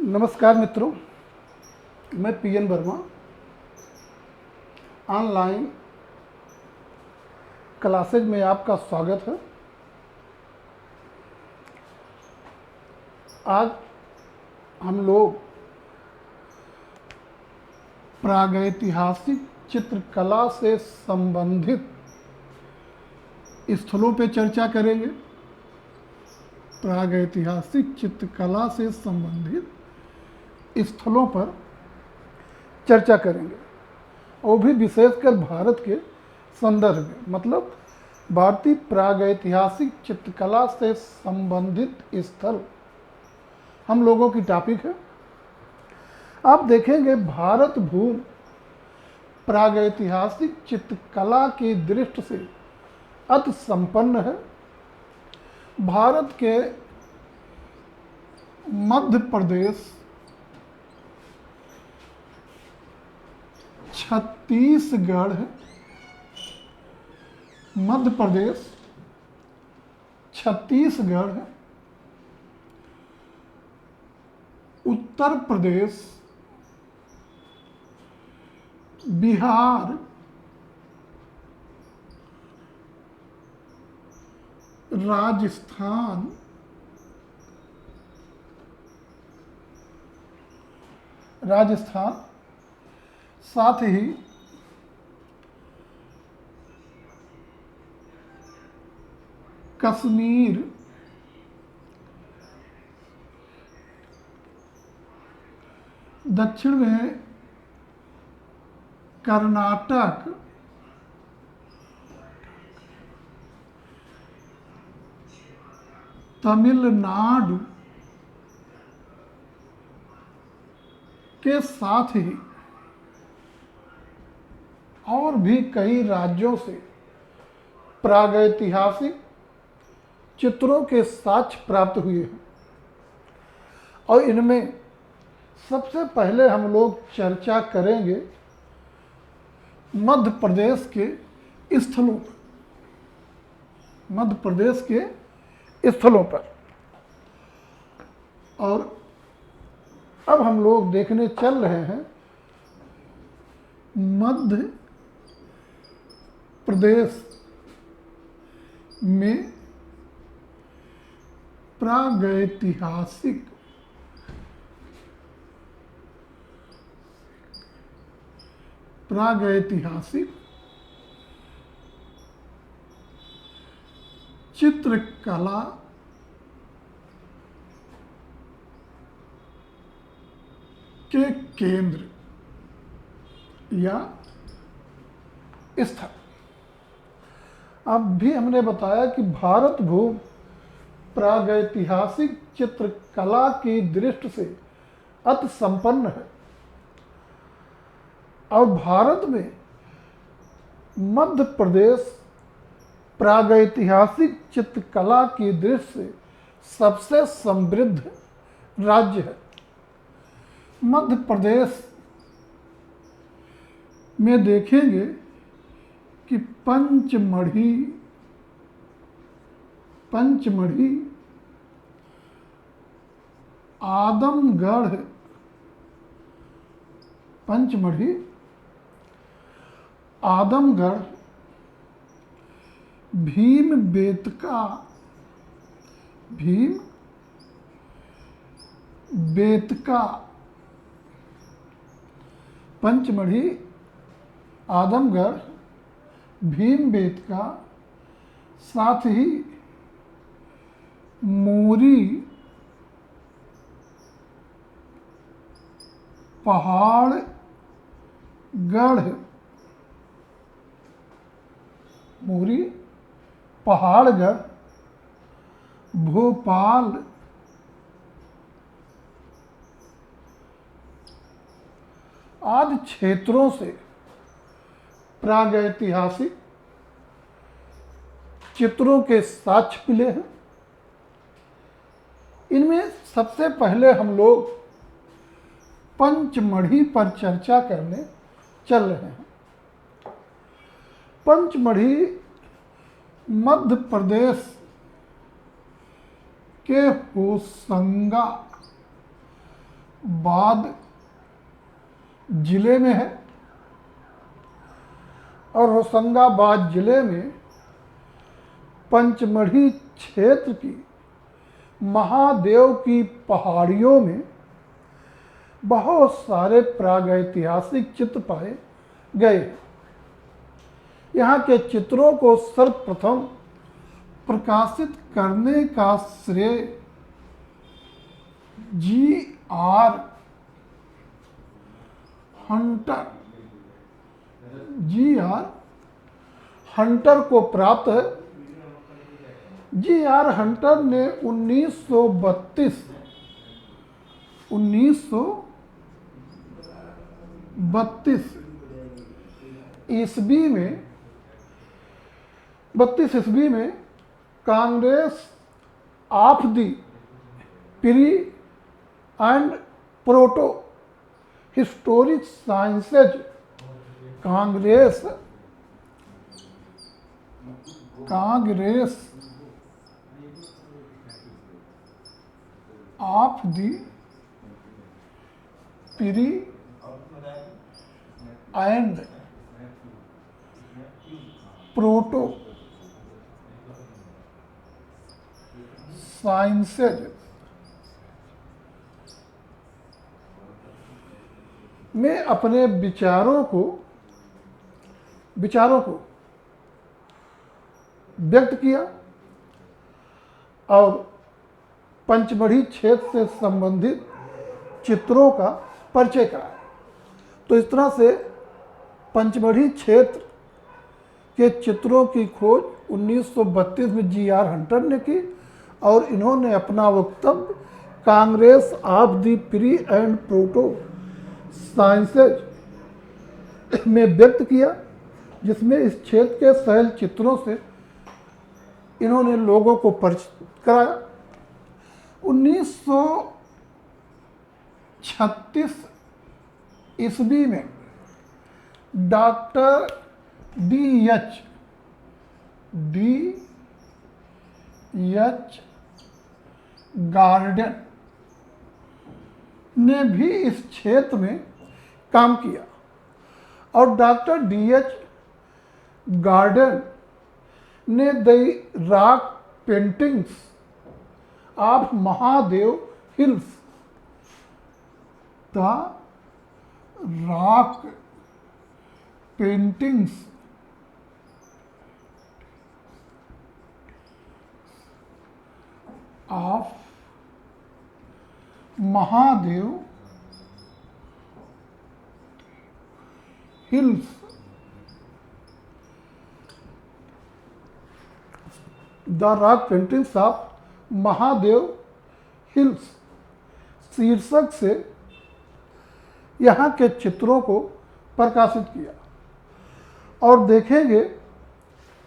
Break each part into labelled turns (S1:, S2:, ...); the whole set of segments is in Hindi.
S1: नमस्कार मित्रों, मैं पीएन वर्मा। ऑनलाइन क्लासेज में आपका स्वागत है। आज हम लोग प्रागैतिहासिक चित्रकला से संबंधित स्थलों पर चर्चा करेंगे। प्रागैतिहासिक चित्रकला से संबंधित स्थलों पर चर्चा करेंगे, वो भी विशेषकर भारत के संदर्भ में, मतलब भारतीय प्रागैतिहासिक चित्रकला से संबंधित स्थल हम लोगों की टॉपिक है। आप देखेंगे भारत भूमि प्रागैतिहासिक चित्रकला की दृष्टि से अति संपन्न है। भारत के मध्य प्रदेश, छत्तीसगढ़, मध्य प्रदेश, छत्तीसगढ़, उत्तर प्रदेश, बिहार, राजस्थान, साथ ही कश्मीर, दक्षिण में कर्नाटक, तमिलनाडु के साथ ही और भी कई राज्यों से प्रागैतिहासिक चित्रों के साक्ष्य प्राप्त हुए हैं। और इनमें सबसे पहले हम लोग चर्चा करेंगे मध्य प्रदेश के स्थलों पर। मध्य प्रदेश के स्थलों पर और अब हम लोग देखने चल रहे हैं मध्य प्रदेश में प्रागैतिहासिक चित्रकला के केंद्र या स्थल। अब भी हमने बताया कि भारत भूमि प्रागैतिहासिक चित्रकला की दृष्टि से अति संपन्न है और भारत में मध्य प्रदेश प्रागैतिहासिक चित्रकला की दृष्टि से सबसे समृद्ध राज्य है। मध्य प्रदेश में देखेंगे कि पंचमढ़ी, आदमगढ़, भीमबेटका, पंचमढ़ी, आदमगढ़, भीमबेटका, साथ ही मोरी, पहाड़गढ़, भोपाल, आदि क्षेत्रों से प्रागैतिहासिक चित्रों के साक्ष्य मिले हैं। इनमें सबसे पहले हम लोग पंचमढ़ी पर चर्चा करने चल रहे हैं। पंचमढ़ी मध्य प्रदेश के होशंगा बाद जिले में है और होशंगाबाद जिले में पंचमढ़ी क्षेत्र की महादेव की पहाड़ियों में बहुत सारे प्रागैतिहासिक चित्र पाए गए। यहाँ के चित्रों को सर्वप्रथम प्रकाशित करने का श्रेय जी.आर. हंटर को प्राप्त है। जी.आर. हंटर ने 1932 ईस्वी में Congress of the pre and proto historic sciences Congress of the pre and proto sciences में अपने विचारों को व्यक्त किया और पंचमढ़ी क्षेत्र से संबंधित चित्रों का परिचय कराया। तो इस तरह से पंचमढ़ी क्षेत्र के चित्रों की खोज 1932 में जी.आर. हंटर ने की और इन्होंने अपना वक्तव्य Congress of the pre and proto sciences में व्यक्त किया, जिसमें इस क्षेत्र के शैल चित्रों से इन्होंने लोगों को परिचित कराया। 1936 ईस्वी में डॉक्टर डी.एच. गार्डन ने भी इस क्षेत्र में काम किया और डॉक्टर डी.एच. गार्डन ने the rock paintings of Mahadev hills the rock paintings of Mahadev hills the rock paintings of Mahadev hills शीर्षक से यहाँ के चित्रों को प्रकाशित किया और देखेंगे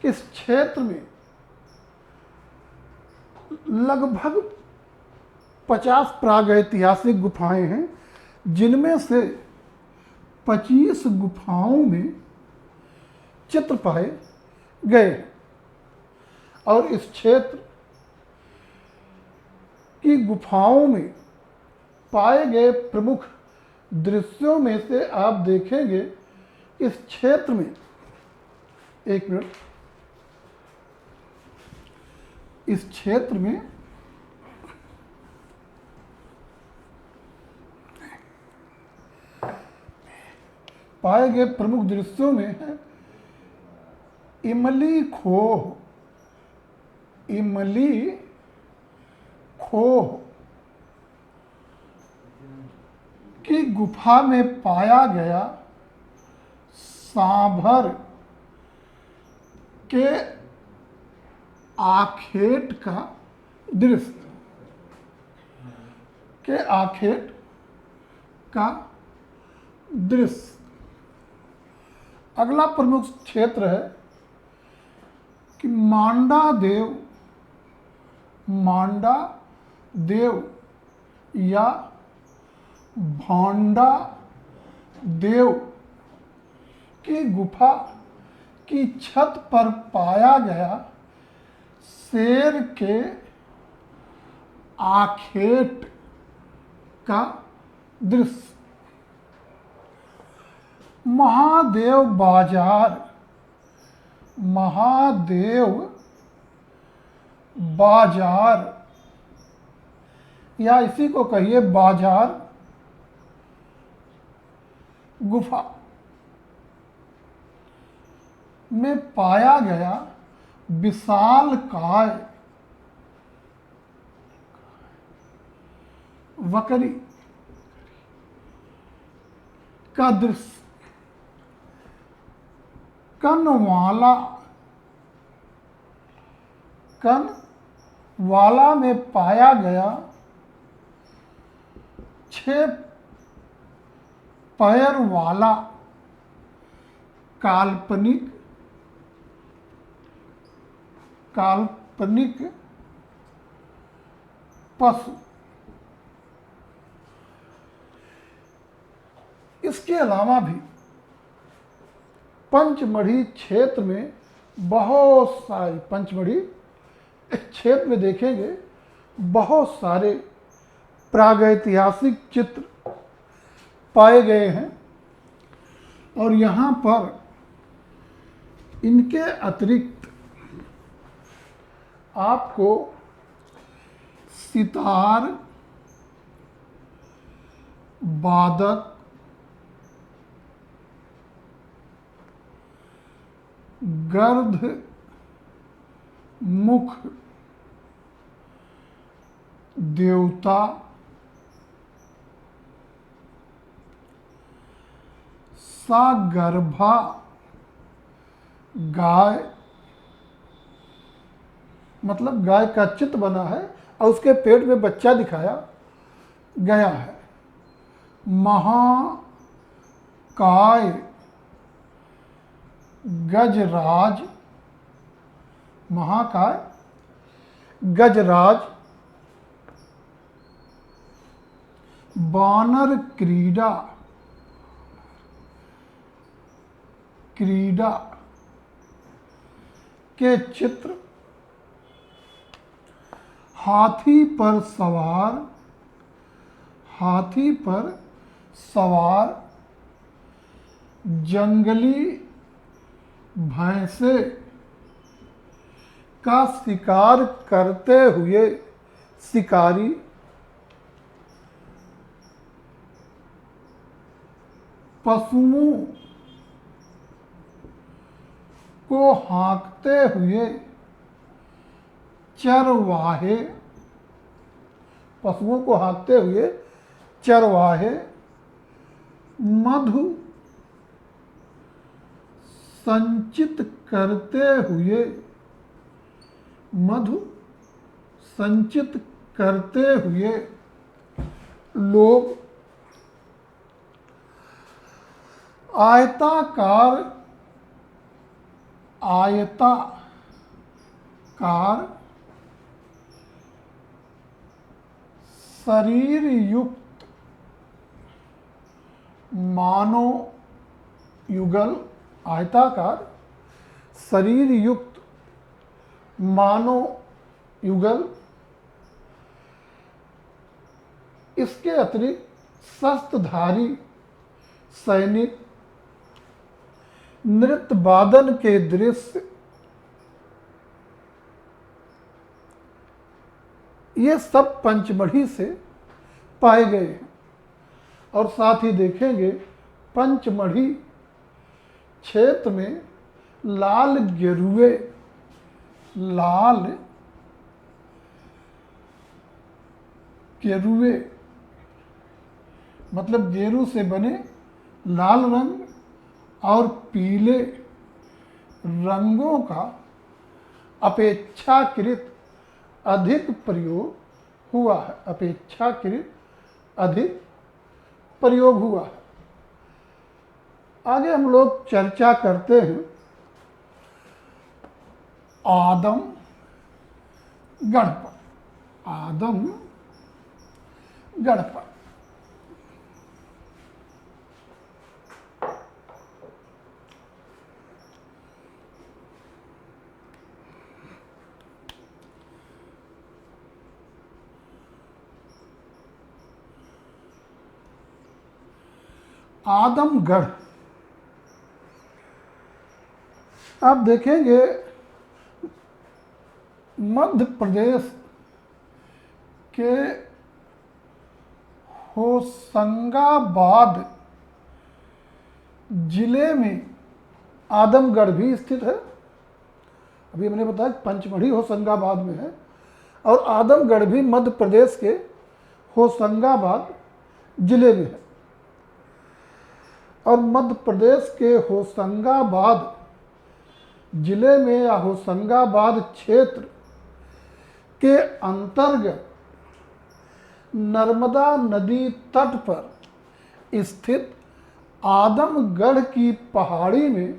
S1: कि इस क्षेत्र में लगभग 50 प्रागैतिहासिक गुफाएं हैं, जिनमें से 25 गुफाओं में चित्र पाए गए और इस क्षेत्र की गुफाओं में पाए गए प्रमुख दृश्यों में से आप देखेंगे इस क्षेत्र में, एक मिनट, इस क्षेत्र में पाए गए प्रमुख दृश्यों में है इमली खोह की गुफा में पाया गया सांभर के आखेट का दृश्य। अगला प्रमुख क्षेत्र है कि मांडा देव या भांडा देव की गुफा की छत पर पाया गया शेर के आखेट का दृश्य। महादेव बाजार, महादेव बाजार, या इसी को कहिए बाजार गुफा में पाया गया विशालकाय वकरी का दृश्य। कनवाला में पाया गया 6 पैर वाला काल्पनिक पशु। इसके अलावा भी पंचमढ़ी क्षेत्र में बहुत सारे, पंचमढ़ी क्षेत्र में देखेंगे बहुत सारे प्रागैतिहासिक चित्र पाए गए हैं। और यहाँ पर इनके अतिरिक्त आपको सितार, वादक, गर्ध मुख देवता, सागर्भा गाय, मतलब गाय का चित्र बना है और उसके पेट में बच्चा दिखाया गया है। महाकाय गजराज, महाकाय गजराज, बानर क्रीड़ा के चित्र, हाथी पर सवार जंगली भैंसे का शिकार करते हुए शिकारी, पशुओं को हाँकते हुए चरवाहे, पशुओं को हाँकते हुए चरवाहे, मधु संचित करते हुए लोग, आयताकार शरीर युक्त मानव युगल, आयताकार शरीर युक्त मानव युगल। इसके अतिरिक्त शस्त्रधारी सैनिक, नृत्य वादन के दृश्य, ये सब पंचमढ़ी से पाए गए हैं। और साथ ही देखेंगे पंचमढ़ी क्षेत्र में लाल गेरुए मतलब गेरू से बने लाल रंग और पीले रंगों का अपेक्षाकृत अधिक प्रयोग हुआ है, अपेक्षाकृत अधिक प्रयोग हुआ है। आगे हम लोग चर्चा करते हैं आदमगढ़ पर। आदमगढ़ पर आदमगढ़। आप देखेंगे मध्य प्रदेश के होशंगाबाद जिले में आदमगढ़ भी स्थित है। अभी हमने बताया पंचमढ़ी होशंगाबाद में है, और आदमगढ़ भी मध्य प्रदेश के होशंगाबाद जिले में है। और मध्य प्रदेश के होशंगाबाद जिले में या होशंगाबाद क्षेत्र के अंतर्गत नर्मदा नदी तट पर स्थित आदमगढ़ की पहाड़ी में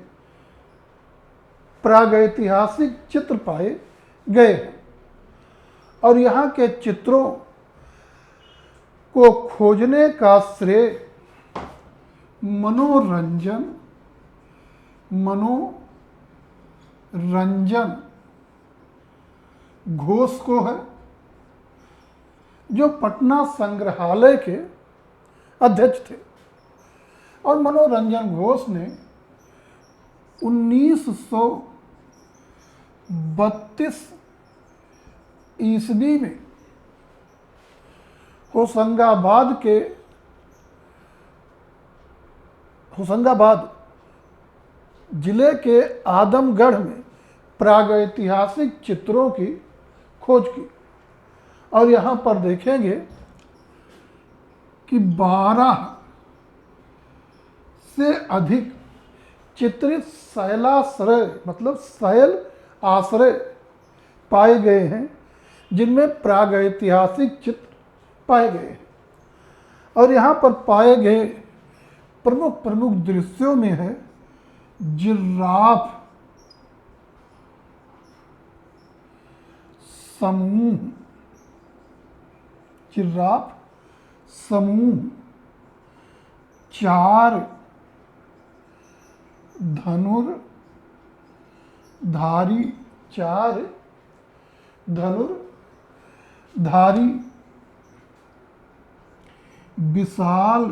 S1: प्रागैतिहासिक चित्र पाए गए हैं। और यहाँ के चित्रों को खोजने का श्रेय मनोरंजन घोष को है, जो पटना संग्रहालय के अध्यक्ष थे। और मनोरंजन घोष ने 1932 ईस्वी में होशंगाबाद जिले के आदमगढ़ में प्रागैतिहासिक चित्रों की खोज की। और यहाँ पर देखेंगे कि 12 से अधिक चित्रित शैलाश्रय मतलब शैल आश्रय पाए गए हैं, जिनमें प्रागैतिहासिक चित्र पाए गए हैं। और यहाँ पर पाए गए प्रमुख प्रमुख दृश्यों में है जिराफ समूह, 4 धनुर्धारी विशाल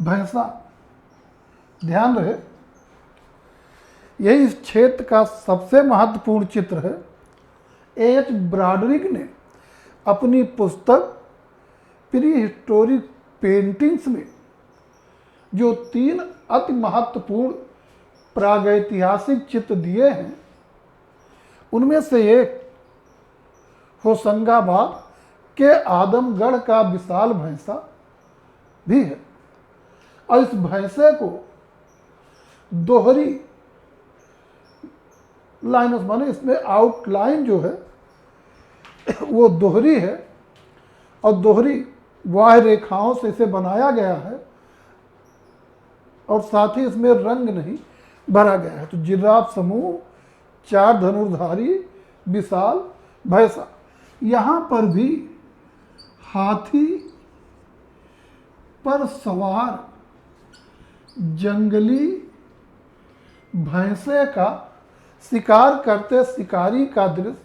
S1: भैंसा। ध्यान रहे, यही इस क्षेत्र का सबसे महत्वपूर्ण चित्र है। एच ब्रॉडरिक ने अपनी पुस्तक प्री हिस्टोरिक पेंटिंग्स में जो 3 अति महत्वपूर्ण प्रागैतिहासिक चित्र दिए हैं, उनमें से एक होशंगाबाद के आदमगढ़ का विशाल भैंसा भी है। और इस भैंसे को दोहरी लाइन माने इसमें आउटलाइन जो है वो दोहरी है, और दोहरी बाह्य रेखाओं से इसे बनाया गया है, और साथ ही इसमें रंग नहीं भरा गया है। तो जिराफ समूह, 4 धनुर्धारी विशाल भैंसा। यहाँ पर भी हाथी पर सवार जंगली भैंसे का शिकार करते शिकारी का दृश्य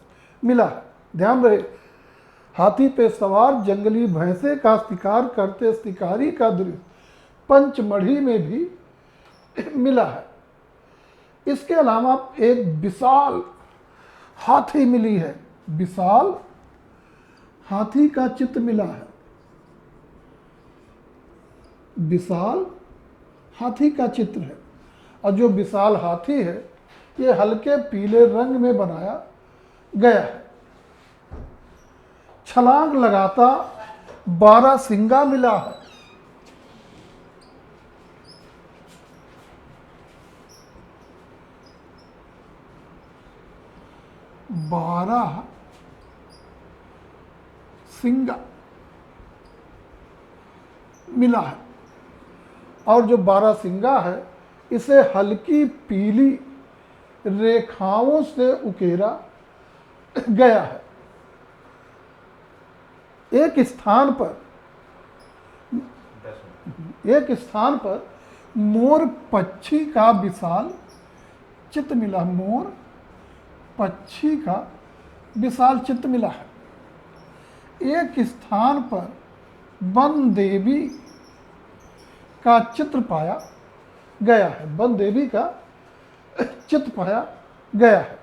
S1: मिला है। ध्यान रहे, हाथी पे सवार जंगली भैंसे का शिकार करते शिकारी का दृश्य पंचमढ़ी में भी मिला है। इसके अलावा एक विशाल हाथी मिली है, विशाल हाथी का चित्र मिला है। विशाल हाथी का चित्र है, और जो विशाल हाथी है ये हल्के पीले रंग में बनाया गया है। छलांग लगाता 12 सिंगा मिला है। बारह सिंगा मिला है, और जो 12 सिंगा है इसे हल्की पीली रेखाओं से उकेरा गया है। एक स्थान पर मोर पक्षी का विशाल चित्र मिला, मोर पक्षी का विशाल चित्र मिला है। एक स्थान पर वन देवी का चित्र पाया गया है। वन देवी का चित्र पाया गया है।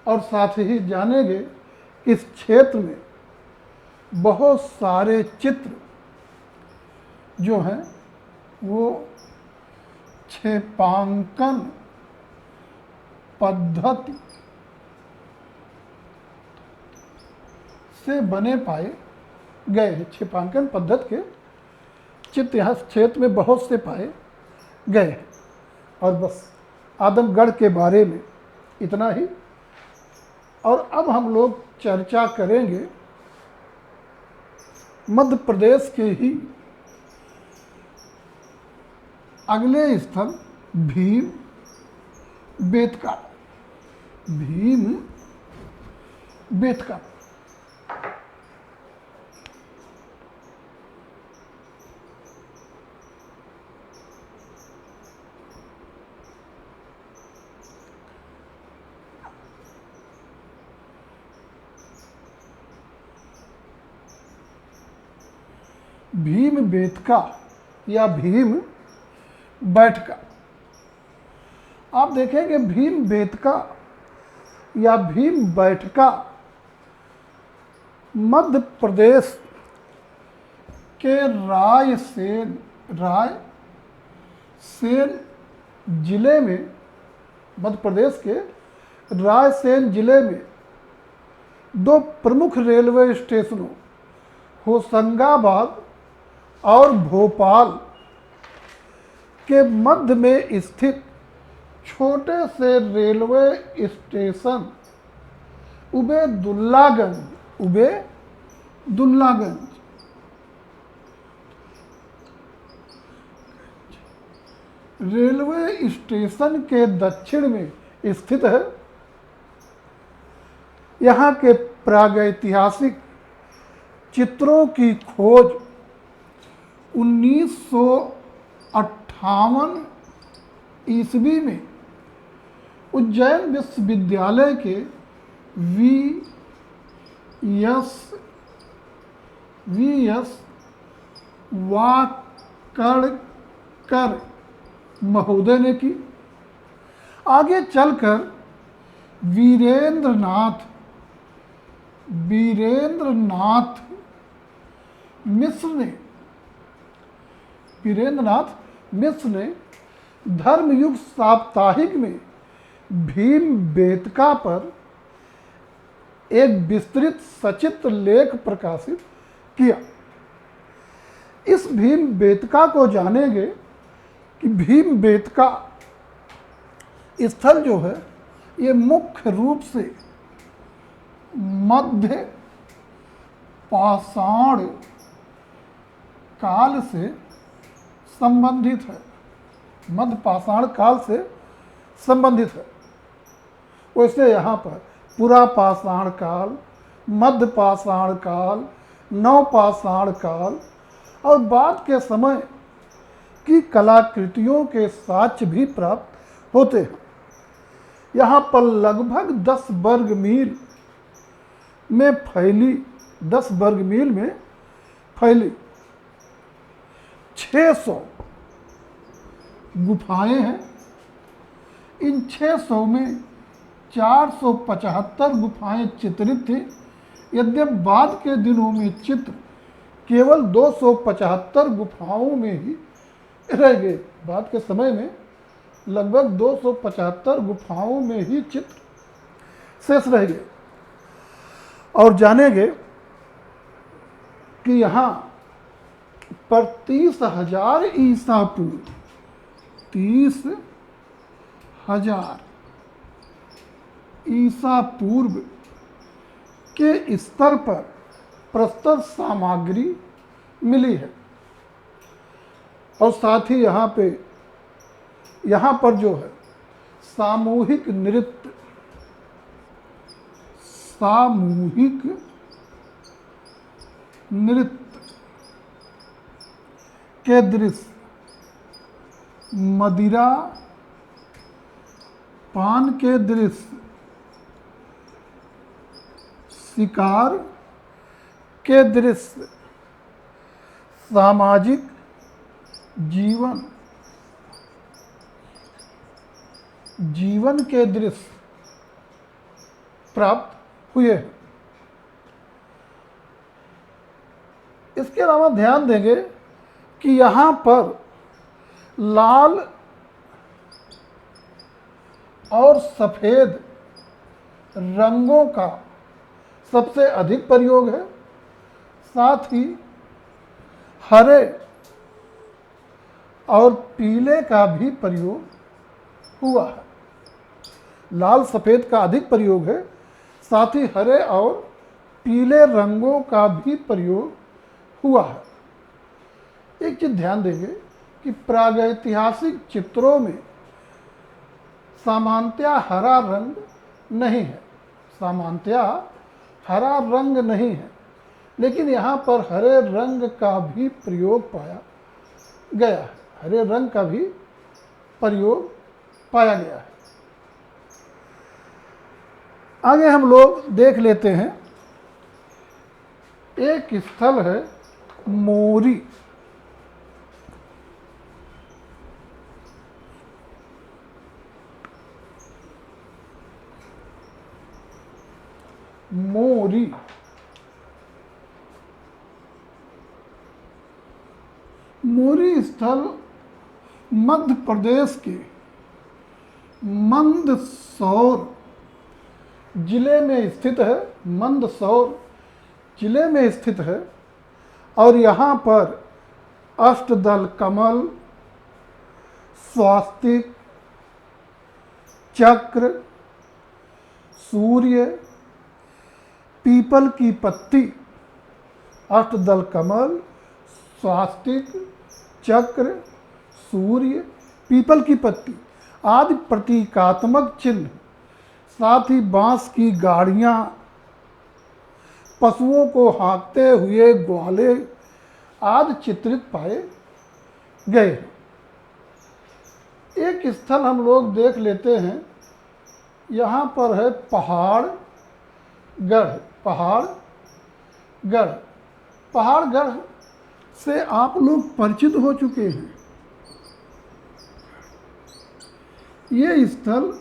S1: और साथ ही जानेंगे इस क्षेत्र में बहुत सारे चित्र जो हैं वो क्षेपांकन पद्धति से बने पाए गए हैं। क्षेपांकन पद्धति के चित्र यहाँ क्षेत्र में बहुत से पाए गए हैं। और बस आदमगढ़ के बारे में इतना ही। और अब हम लोग चर्चा करेंगे मध्य प्रदेश के ही अगले स्थल भीम बेतका। भीम बेतका भीम बेतका या भीम बैठका। आप देखेंगे भीम बेतका या भीम बैठका मध्य प्रदेश के रायसेन जिले में, मध्य प्रदेश के रायसेन जिले में दो प्रमुख रेलवे स्टेशनों होशंगाबाद और भोपाल के मध्य में स्थित छोटे से रेलवे स्टेशन उबेदुल्लागंज रेलवे स्टेशन के दक्षिण में स्थित है। यहाँ के प्रागैतिहासिक चित्रों की खोज 1958 ईस्वी में उज्जैन विश्वविद्यालय के वी.एस. वाकड़कर महोदय ने की। आगे चलकर वीरेंद्रनाथ मिश्र ने धर्मयुग साप्ताहिक में भीम बेतका पर एक विस्तृत सचित्र लेख प्रकाशित किया। इस भीम बेतका को जानेंगे कि भीम बेतका स्थल जो है ये मुख्य रूप से मध्य पाषाण काल से संबंधित है। मध्य पाषाण काल से संबंधित है। वैसे यहाँ पर पुरा पाषाण काल, मध्य पाषाण काल, नव पाषाण काल और बाद के समय की कलाकृतियों के साक्ष्य भी प्राप्त होते हैं। यहाँ पर लगभग 10 वर्ग मील में फैली 600 गुफाएं हैं। इन 600 में 475 गुफाएं चित्रित थी। यद्यपि बाद के दिनों में चित्र केवल 275 गुफाओं में ही रह गए। बाद के समय में लगभग 275 गुफाओं में ही चित्र शेष रह गए। और जानेंगे कि यहाँ पर 30,000 ईसा पूर्व 30,000 ईसा पूर्व के स्तर पर प्रस्तर सामग्री मिली है। और साथ ही यहाँ पर जो है सामूहिक नृत्य के दृश्य, मदिरा पान के दृश्य, शिकार के दृश्य, सामाजिक जीवन के दृश्य प्राप्त हुए हैं। इसके अलावा ध्यान देंगे कि यहाँ पर लाल और सफ़ेद रंगों का सबसे अधिक प्रयोग है, साथ ही हरे और पीले का भी प्रयोग हुआ है। लाल सफ़ेद का अधिक प्रयोग है, साथ ही हरे और पीले रंगों का भी प्रयोग हुआ है। एक चीज़ ध्यान देंगे कि प्रागैतिहासिक चित्रों में सामान्यतया हरा रंग नहीं है, सामान्यतया हरा रंग नहीं है, लेकिन यहाँ पर हरे रंग का भी प्रयोग पाया गया है, हरे रंग का भी प्रयोग पाया गया है। आगे हम लोग देख लेते हैं, एक स्थल है मोरी। मोरी मोरी स्थल मध्य प्रदेश के मंदसौर जिले में स्थित है, मंदसौर जिले में स्थित है। और यहाँ पर अष्टदल कमल, स्वास्तिक, चक्र, सूर्य, पीपल की पत्ती, अष्टदल कमल, स्वास्तिक, चक्र, सूर्य, पीपल की पत्ती आदि प्रतीकात्मक चिन्ह, साथ ही बांस की गाड़ियाँ, पशुओं को हाँकते हुए ग्वाले आदि चित्रित पाए गए। एक स्थल हम लोग देख लेते हैं, यहाँ पर है पहाड़गढ़। पहाड़गढ़ से आप लोग परिचित हो चुके हैं। ये स्थल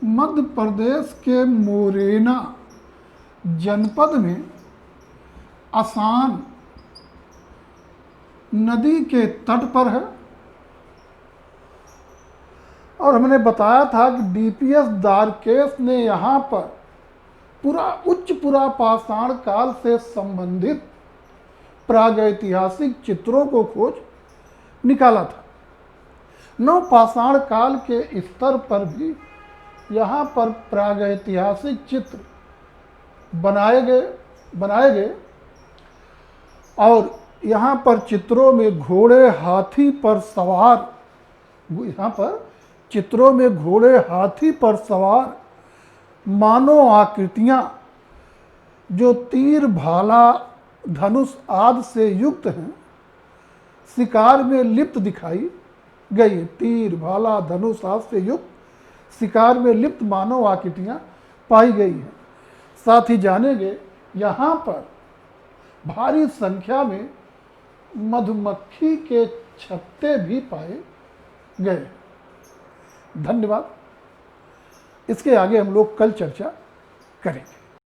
S1: मध्य प्रदेश के मोरेना जनपद में आसान नदी के तट पर है। और हमने बताया था कि डीपीएस द्वारकेश ने यहाँ पर उच्च पुरापाषाण काल से संबंधित प्रागैतिहासिक चित्रों को खोज निकाला था। नवपाषाण काल के स्तर पर भी यहाँ पर प्रागैतिहासिक चित्र बनाए गए और यहाँ पर चित्रों में घोड़े हाथी पर सवार मानव आकृतियाँ जो तीर, भाला, धनुष आदि से युक्त हैं, शिकार में लिप्त दिखाई गई। तीर, भाला, धनुष आदि से युक्त शिकार में लिप्त मानव आकृतियाँ पाई गई हैं। साथ ही जानेंगे, यहाँ पर भारी संख्या में मधुमक्खी के छत्ते भी पाए गए। धन्यवाद। इसके आगे हम लोग कल चर्चा करेंगे।